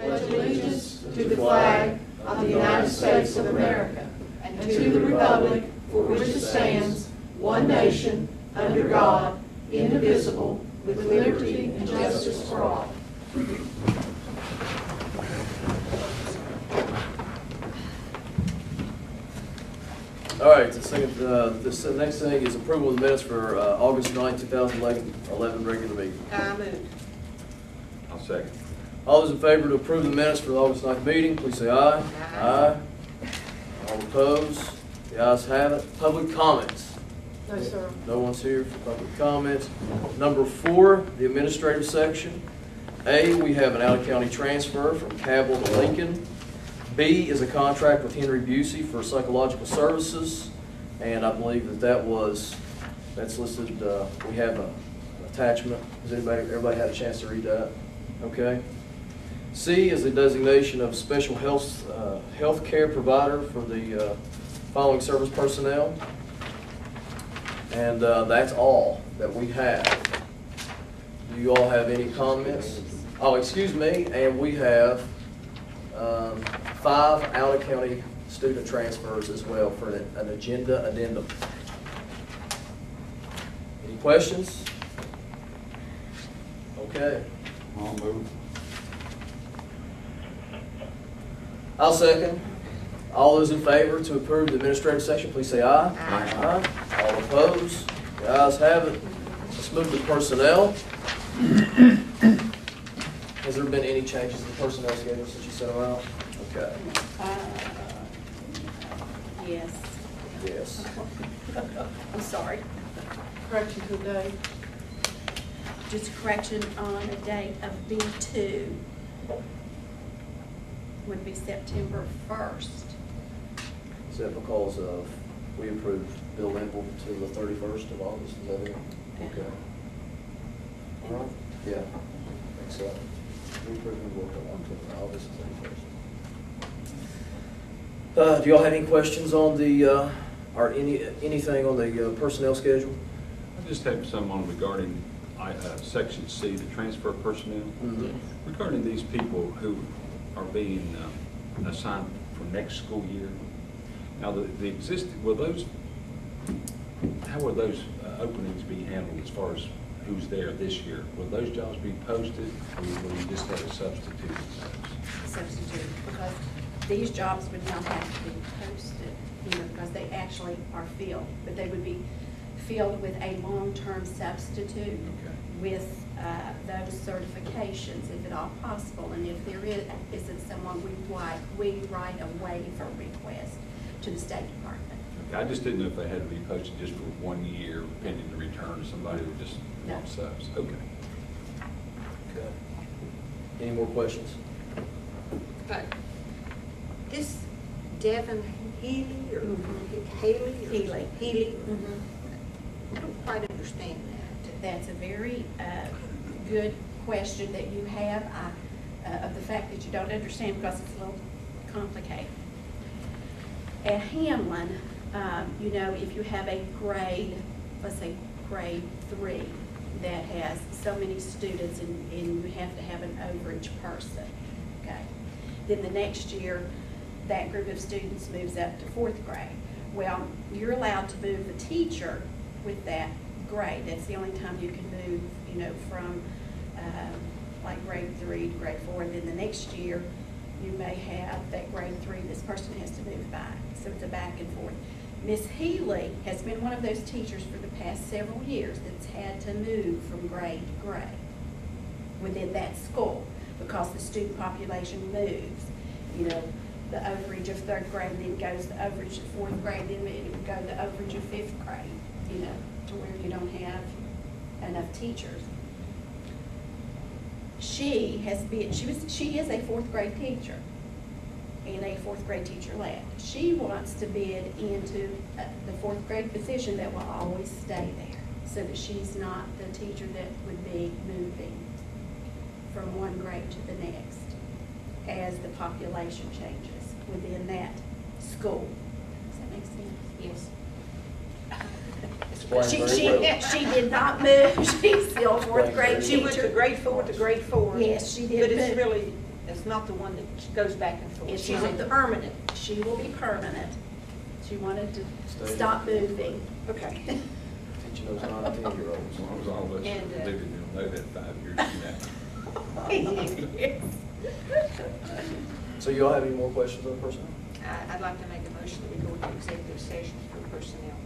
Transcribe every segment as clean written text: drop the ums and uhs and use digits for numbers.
pledge allegiance to the flag of the United States of America and to the republic for which it stands, one nation, under God, indivisible, with liberty and justice for all. All right, this next thing is approval of the minutes for August 9, 2011 regular meeting. I move. I'll second. All those in favor to approve the minutes for the August 9th meeting, please say aye. Aye. All opposed? The ayes have it. Public comments. No, sir. No one's here for public comments. Number 4, the administrative section. A, we have an out-of-county transfer from Cabell to Lincoln. B is a contract with Henry Busey for psychological services, and I believe that's listed. We have an attachment. Has everybody had a chance to read that? Okay. C is the designation of special health care provider for the following service personnel, and that's all that we have. Do you all have any comments? Oh, excuse me, and we have 5 out-of-county student transfers as well for an agenda addendum. Any questions? Okay. I'll move. I'll second. All those in favor to approve the administrative section, please say aye. Aye. Aye. All opposed? The ayes have it. Let's move to personnel. Has there been any changes to the personnel schedule since you sent them out? Okay. Yes. Yes. I'm sorry. Correction to the date. Just a correction on the date of B2 would be September 1st. Is that because of, we approved Bill Limble to the 31st of August? Is that it? Okay. All right. Yeah, I think so. We approved Limble to August 31st. Do y'all have any questions on the, or anything on the personnel schedule? I just have someone regarding Section C, the transfer personnel. Mm-hmm. Yes. Regarding these people who are being assigned for next school year. Now, the existing, how will those openings be handled as far as who's there this year? Will those jobs be posted, or will you just have a substitute? Substitute, because these jobs would not have to be posted, because they actually are filled, but they would be filled with a long-term substitute with those certifications, if at all possible. And if there isn't someone we write a waiver request to the State Department. Okay, I just didn't know if they had to be posted just for 1 year, pending the return of somebody who just wants subs. Okay. Okay. Any more questions? But this Devin Healy or Haley? Healy. I don't quite understand that. That's a very good question that you have, of the fact that you don't understand because it's a little complicated. At Hamlin, if you have a grade, let's say grade 3, that has so many students and you have to have an overage person, okay? Then the next year, that group of students moves up to 4th grade. Well, you're allowed to move the teacher with that grade. That's the only time you can move, from like grade 3 to grade 4, and then the next year you may have that grade 3, this person has to move back. So it's a back and forth. Miss Healy has been one of those teachers for the past several years that's had to move from grade to grade within that school because the student population moves. The overage of 3rd grade, then goes the overage of 4th grade, then it would go the overage of 5th grade, to where you don't have enough teachers. She is a 4th grade teacher and a 4th grade teacher left. She wants to bid into the 4th grade position that will always stay there, so that she's not the teacher that would be moving from one grade to the next as the population changes within that school. Does that make sense? Yes. She did not move. She's still a 4th grade teacher. She went to grade 4 to grade 4. Yes, she did. But it's really It's not the one that goes back and forth. It's She's not a the- permanent. She will be permanent. She wanted to Stay. stop moving. Okay. Teaching those 9 and 10-year-olds. As long as all of us And, live in, you'll know that 5 years from now. So you all have any more questions on personnel? I'd like to make a motion that we go into executive session for personnel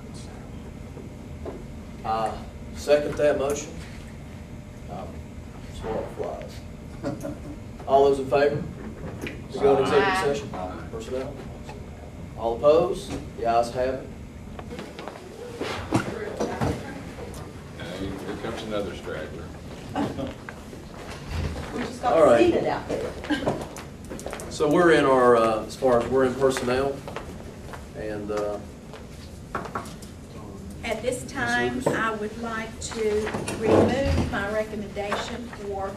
concern. Second that motion. Swallow flies. All those in favor? To go into executive Aye. session? Personnel? All opposed? The ayes have it. Here comes another straggler. We just All got right. seated out there. So we're in our, as far as we're in personnel, and At this time, I would like to remove my recommendation for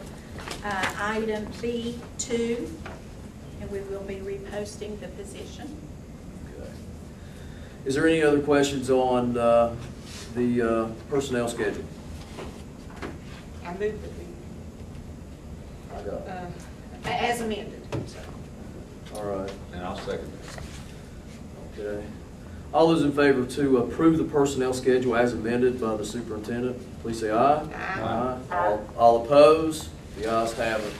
item B2, and we will be reposting the position. okay. Is there any other questions on the personnel schedule? I moved that I got we, it. as amended, so. All right. And I'll second that. Okay. All those in favor to approve the personnel schedule as amended by the superintendent, please say aye. Aye. All opposed? The ayes have it.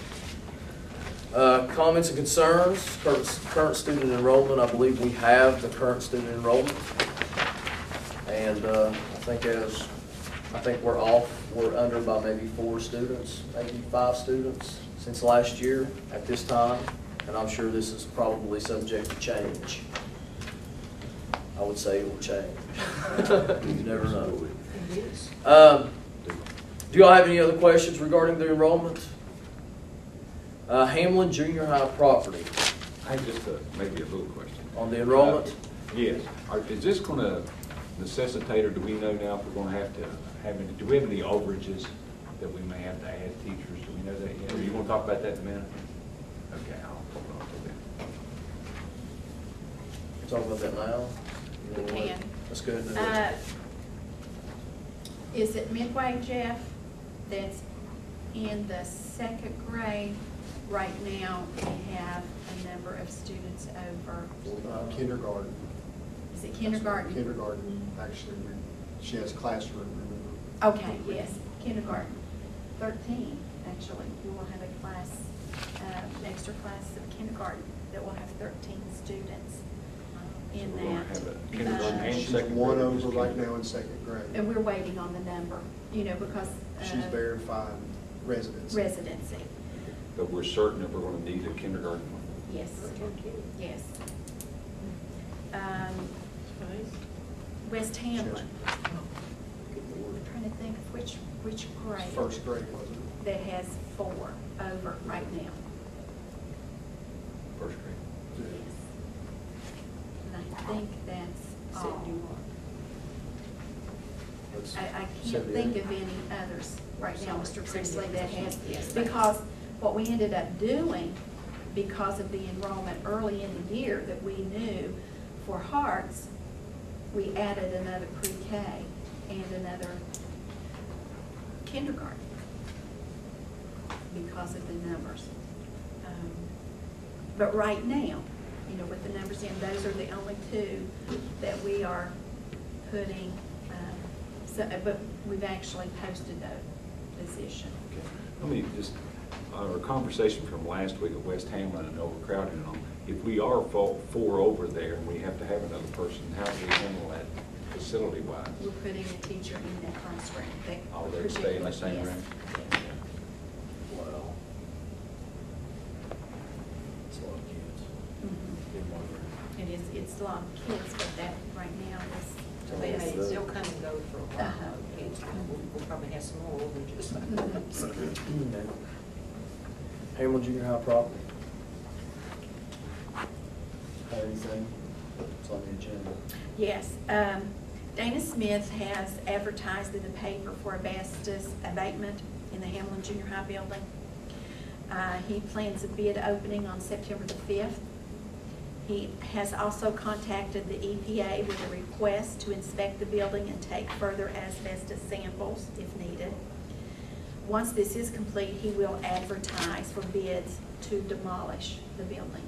Comments and concerns, current student enrollment. I believe we have the current student enrollment. And I think we're off. We're under by maybe 4 students, maybe 5 students since last year at this time. And I'm sure this is probably subject to change. I would say it will change. You never know. It is. Do y'all have any other questions regarding the enrollment? Hamlin Junior High property I have just maybe a little question. on the enrollment. Yes. Is this going to necessitate, or do we know now if we're going to have any, do we have any overages that we may have to add teachers? Do we know that yet? Or you want to talk about that in a minute? Okay, I'll hold on to that. Talk about that now. We can. Let's go ahead and do it. Is it Midway, Jeff, that's in the 2nd grade? Right now, we have a number of students over, Kindergarten. is it kindergarten? Kindergarten, actually, she has classroom, remember? Okay, yes, kindergarten. 13, actually. We will have a class, an extra class of kindergarten that will have 13 students in So we're gonna that. have a kindergarten and She's second one grade, over just right kindergarten. now in 2nd grade. And we're waiting on the number, because. She's verifying residency. Residency, But we're certain that we're going to need a kindergarten one. yes, yes. West Hamlin, I'm trying to think of which grade. First grade, wasn't it? That has 4 over right now. First grade. Yes. And I think that's all. I can't think of any others right now, Mr. Priestley, that has, because what we ended up doing, because of the enrollment early in the year that we knew for Hearts, we added another pre-K and another kindergarten because of the numbers. But right now, with the numbers in, those are the only 2 that we are putting, but we've actually posted a position. Let me just, our conversation from last week at West Hamlin and overcrowding and all, if we are 4 over there and we have to have another person, how do we handle that facility-wise? We're putting a teacher in that classroom. Oh, they stay in the same Yes. room? Yes. Wow. It's a lot of kids. Mhm. in one room. It's a lot of kids, but that right now is the They may best. still come and go for a while. Uh-huh. Kids, we'll probably have some more overages. Okay. Hamlin Junior High property. Have anything? It's on the agenda. Yes, Dana Smith has advertised in the paper for asbestos abatement in the Hamlin Junior High building. He plans a bid opening on September the 5th. He has also contacted the EPA with a request to inspect the building and take further asbestos samples if needed. Once this is complete, he will advertise for bids to demolish the building.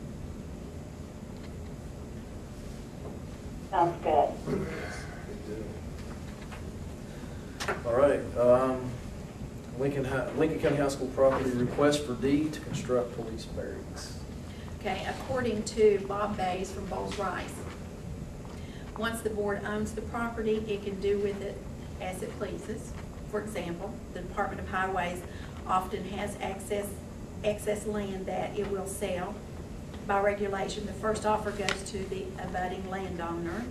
Sounds good. All right, Lincoln County High School property request for deed to construct police barracks. Okay, according to Bob Bays from Bowles Rice, once the board owns the property, it can do with it as it pleases. For example, the Department of Highways often has excess land that it will sell. By regulation, the first offer goes to the abutting landowner.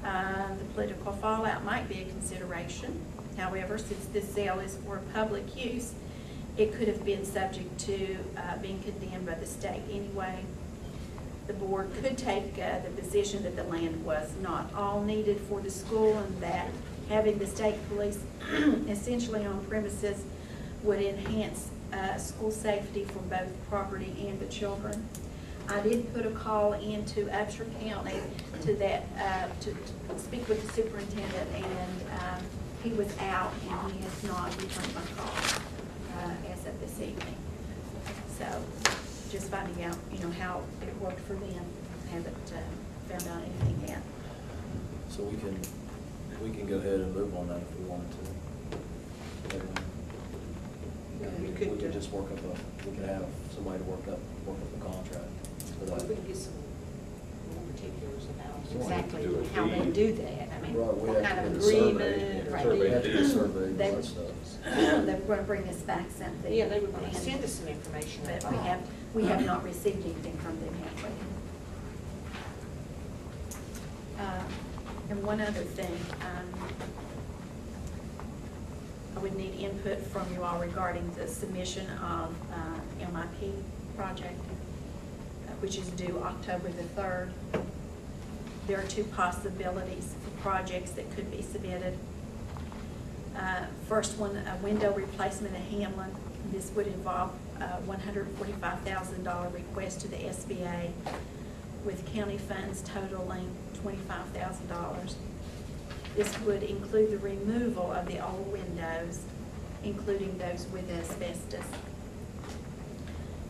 The political fallout might be a consideration. However, since this sale is for public use, it could have been subject to being condemned by the state anyway. The board could take the position that the land was not all needed for the school and that having the state police essentially on premises would enhance school safety for both property and the children. I did put a call into Upshur County to speak with the superintendent, and he was out and he has not returned my call as of this evening. So just finding out, how it worked for them. Haven't found out anything yet. So we can go ahead and move on that if we wanted to. We We could, could just we could have somebody to work up the contract for Well, that. we can get some more particulars about So we'll have to exactly do a how they deed. do that. I mean, Right, we what have kind to of get a survey, agreement. yeah, right? survey. We have to do a survey and They all that would- stuff. They were going to bring us back something. Yeah, they were going to and- send us some information. I But thought. we have not received anything from them, have we? And one other thing, I would need input from you all regarding the submission of MIP project, which is due October the 3rd. There are two possibilities for projects that could be submitted. First one, a window replacement at Hamlin. This would involve a $145,000 request to the SBA with county funds totaling $25,000. This would include the removal of the old windows, including those with asbestos,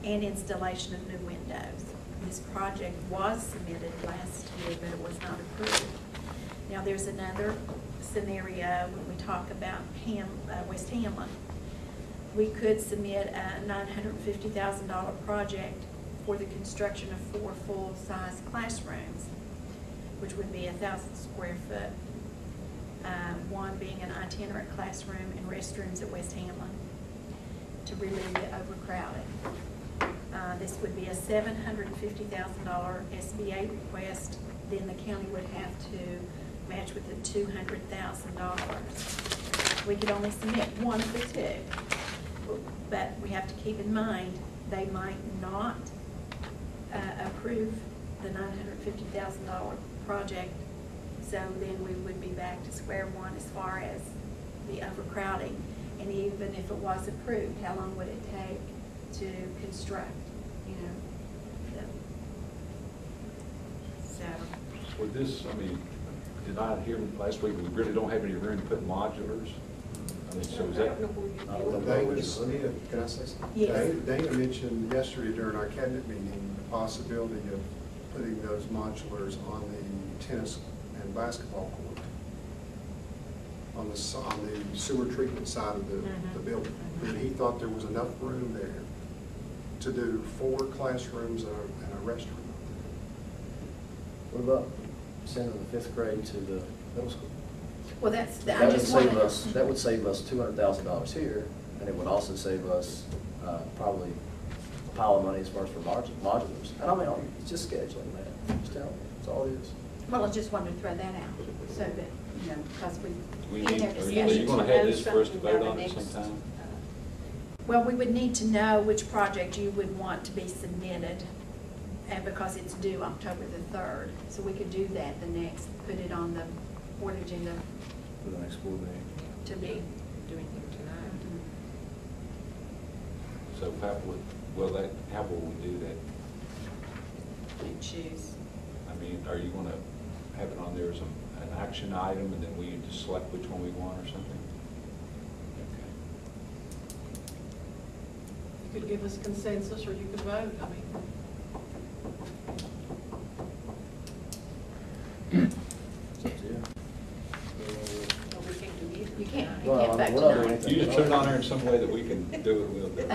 and installation of new windows. This project was submitted last year, but it was not approved. Now, there's another scenario when we talk about West Hamlin. We could submit a $950,000 project for the construction of 4 full-size classrooms, which would be 1,000 square foot. One being an itinerant classroom and restrooms at West Hamlin to relieve the overcrowding. This would be a $750,000 SBA request. Then the county would have to match with the $200,000. We could only submit one of the two, but we have to keep in mind they might not approve the $950,000 project. So then we would be back to square one as far as the overcrowding. And even if it was approved, how long would it take to construct, So, With this, did I hear last week, we really don't have any room to put modulars? So is that, Can I say something? Yes. Dana mentioned yesterday during our cabinet meeting the possibility of putting those modulars on the tennis and basketball court, on the sewer treatment side of the building. And he thought there was enough room there to do 4 classrooms and a restroom. What about sending the 5th grade to the middle school? well, I That would just save wanted. us, that would save us $200,000 here, and it would also save us probably a pile of money as far as for modulars. And it's just scheduling, man. Just tell me, that's all it is. Well, I just wanted to throw that out, so that, because we in need, their are discussion. you gonna have this for us to vote on at Next, some time? Well, we would need to know which project you would want to be submitted, and because it's due October the 3rd. So we could do that put it on the board agenda For the next board meeting. to be. do anything tonight. So how will we do that? You choose. Are you gonna have it on there as an action item, and then we just select which one we want or something? Okay. could give us consensus, or you could vote, I mean. It's up to you. No, we can't do either. You can't Well, vote we're not doing tonight. anything. You just put it on there in some way that we can do it, we'll do it.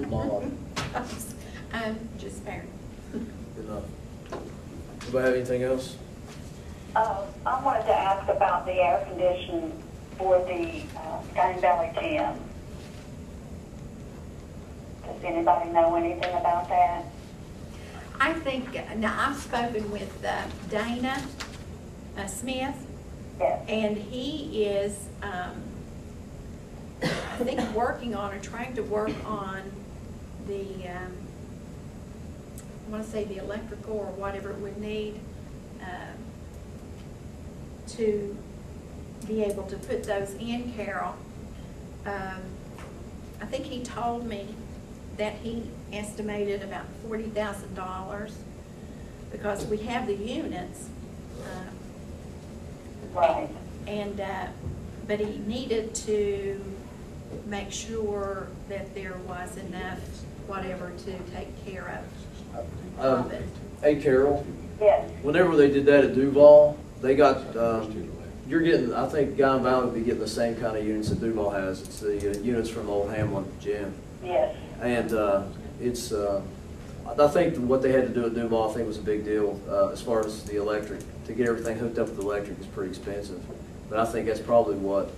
Mod. I'm just fair. Good enough. Anybody have anything else? I wanted to ask about the air conditioning for the Sky Valley Gym. Does anybody know anything about that? I think, now I've spoken with Dana Smith, Yes. and he is, I think, working on or trying to work on the, I want to say the electrical or whatever it would need to be able to put those in, Carol. I think he told me that he estimated about $40,000 because we have the units. Right. And, but he needed to make sure that there was enough whatever to take care of it. Hey, Carol, Yes. whenever they did that at Duval, they got, you're getting, I think Guy and Valley would be getting the same kind of units that Duval has. It's the units from Old Hamlin Gym. Yes. And it's, I think what they had to do at Duval, I think was a big deal as far as the electric. To get everything hooked up with electric is pretty expensive. But I think that's probably what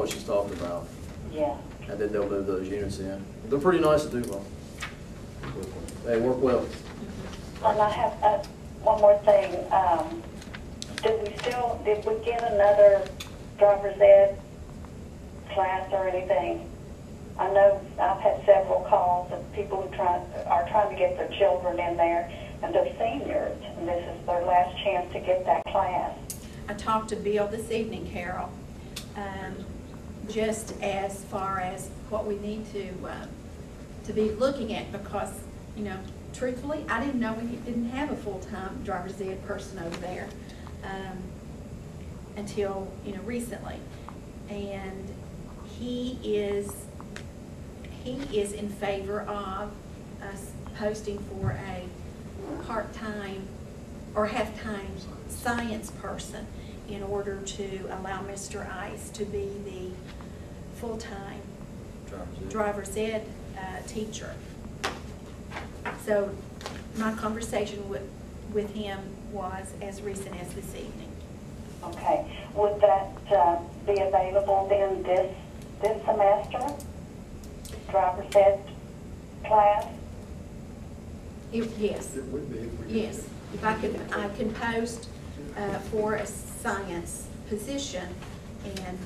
she's talking about. Yeah. And then they'll move those units in. They're pretty nice at Duval. They work well. And I have one more thing. Did we get another driver's ed class or anything? I know I've had several calls of people who are trying to get their children in there, and they're seniors, and this is their last chance to get that class. I talked to Bill this evening, Carol, just as far as what we need to be looking at, because, you know, truthfully, I didn't know we didn't have a full-time driver's ed person over there until, you know, recently. And he is in favor of us posting for a part-time or half-time science person in order to allow Mr. Ice to be the full-time driver's ed teacher. So my conversation with him was as recent as this evening. Okay. Would that be available then this semester? Driver's ed class? Yes. It would be if we did Yes, it. if I can post for a science position, and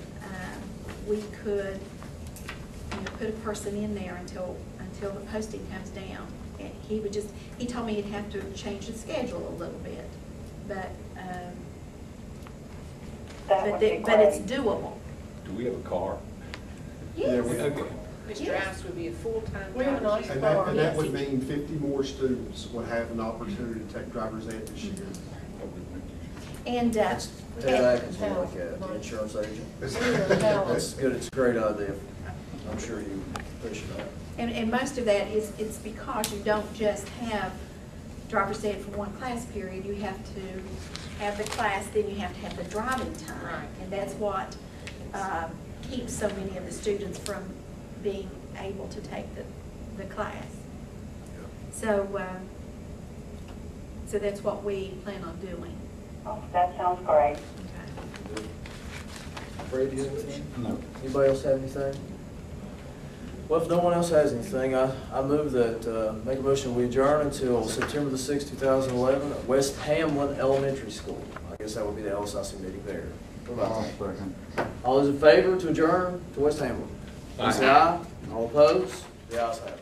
we could, you know, put a person in there until the posting comes down. And he told me he'd have to change the schedule a little bit, but but it's doable. Do we have a car? Yes. Okay. Mr. Yes. Ice would be a full-time. We have a driver's nice ed. And that would Yes. mean 50 more students would have an opportunity to take driver's ed this year. And Ted Atkins will look at the insurance agent. It's good, it's a great idea. I'm sure you appreciate that. And most of that is, it's because you don't just have driver's ed for one class period. You have to have the class, then you have to have the driving time. Right. And that's what keeps so many of the students from being able to take the class. So, so that's what we plan on doing. Oh, that sounds great. Okay. Fred, do you have anything? No. Anybody else have anything? Well, if no one else has anything, I move that, make a motion, we adjourn until September the 6th, 2011, at West Hamlin Elementary School. I guess that would be the LSIC meeting there. What about that? All those in favor to adjourn to West Hamlin? Please say aye. All opposed? The ayes have it.